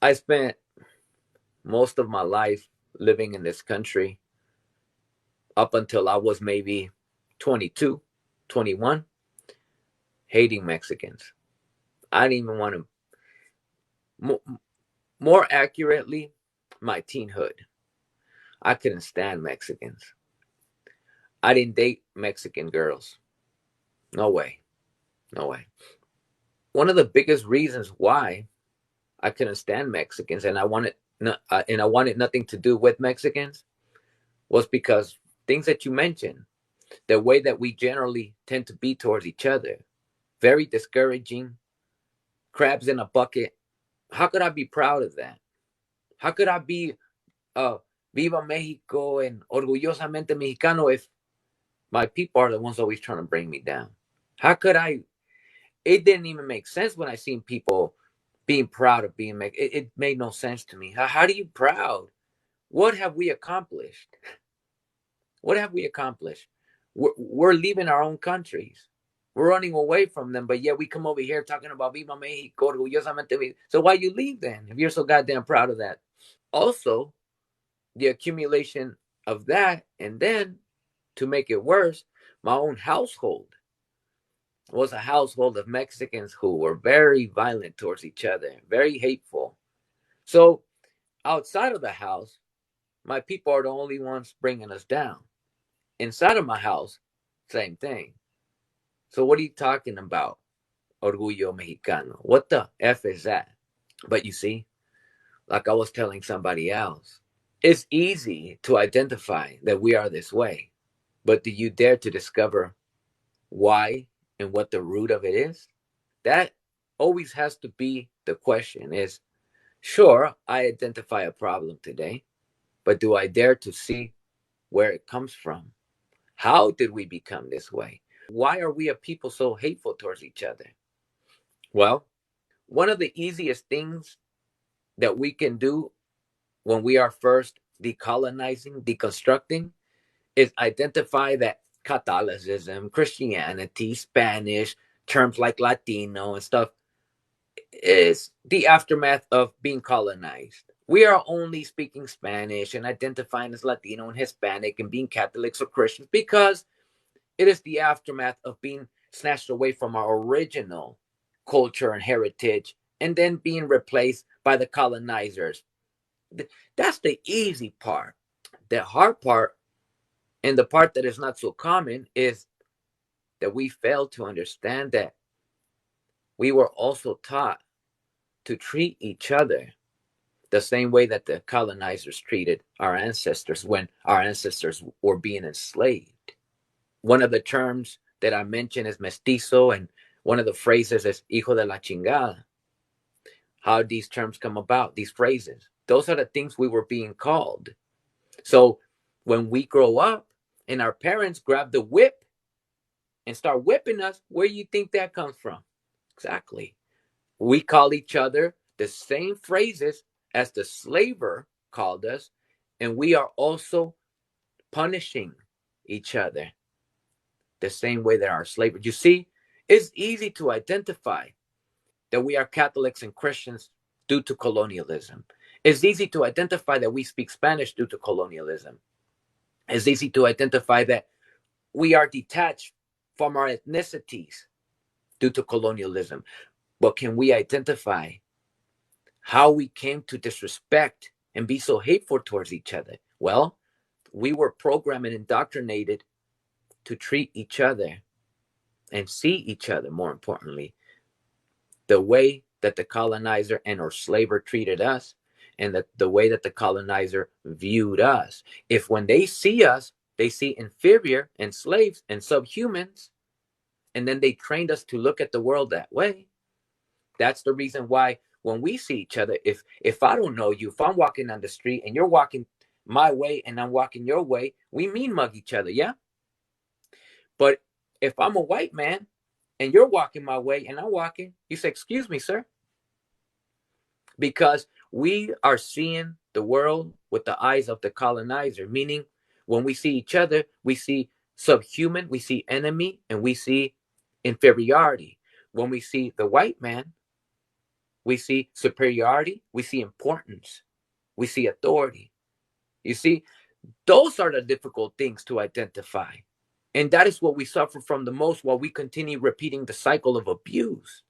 I spent most of my life living in this country up until I was maybe 22, 21, hating Mexicans. I didn't even want to, more accurately, my teenhood. I couldn't stand Mexicans. I didn't date Mexican girls. No way. No way. One of the biggest reasons why I couldn't stand Mexicans and I wanted nothing to do with Mexicans was because things that you mentioned, the way that we generally tend to be towards each other, very discouraging, crabs in a bucket. How could I be proud of that? How could I be uh, Viva Mexico and orgullosamente mexicano if my people are the ones always trying to bring me down? How could I? It didn't even make sense when I seen people being proud of being Mexican. It made no sense to me. How do you proud? What have we accomplished? What have we accomplished? We're leaving our own countries. We're running away from them, but yet we come over here talking about Viva Mexico, orgullosamente. So why you leave then if you're so goddamn proud of that? Also, the accumulation of that, and then to make it worse, my own household was a household of Mexicans who were very violent towards each other, very hateful. So outside of the house, my people are the only ones bringing us down. Inside of my house, same thing. So what are you talking about, Orgullo Mexicano? What the F is that? But you see, like I was telling somebody else, it's easy to identify that we are this way, but do you dare to discover why and what the root of it is? That always has to be the question is, sure, I identify a problem today, but do I dare to see where it comes from? How did we become this way? Why are we a people so hateful towards each other? Well, one of the easiest things that we can do when we are first decolonizing, deconstructing, is identify that Catholicism, Christianity, Spanish, terms like Latino and stuff is the aftermath of being colonized. We are only speaking Spanish and identifying as Latino and Hispanic and being Catholics or Christians because it is the aftermath of being snatched away from our original culture and heritage and then being replaced by the colonizers. That's the easy part. The hard part, and the part that is not so common, is that we fail to understand that we were also taught to treat each other the same way that the colonizers treated our ancestors when our ancestors were being enslaved. One of the terms that I mentioned is mestizo, and one of the phrases is hijo de la chingada. How these terms come about, these phrases, those are the things we were being called. So when we grow up and our parents grab the whip and start whipping us, where do you think that comes from? Exactly. We call each other the same phrases as the slaver called us, and we are also punishing each other the same way that our slavers. You see, it's easy to identify that we are Catholics and Christians due to colonialism. It's easy to identify that we speak Spanish due to colonialism. It's easy to identify that we are detached from our ethnicities due to colonialism. But can we identify how we came to disrespect and be so hateful towards each other? Well, we were programmed and indoctrinated to treat each other and see each other, more importantly, the way that the colonizer and or slaver treated us, and the way that the colonizer viewed us. If when they see us, they see inferior and slaves and subhumans, and then they trained us to look at the world that way. That's the reason why when we see each other, if I don't know you, if I'm walking on the street and you're walking my way and I'm walking your way, we mean mug each other, yeah? But if I'm a white man and you're walking my way and I'm walking, you say, "Excuse me, sir," because we are seeing the world with the eyes of the colonizer, meaning when we see each other, we see subhuman, we see enemy, and we see inferiority. When we see the white man, We see superiority. We see importance. We see authority. You see, those are the difficult things to identify. And that is what we suffer from the most while we continue repeating the cycle of abuse.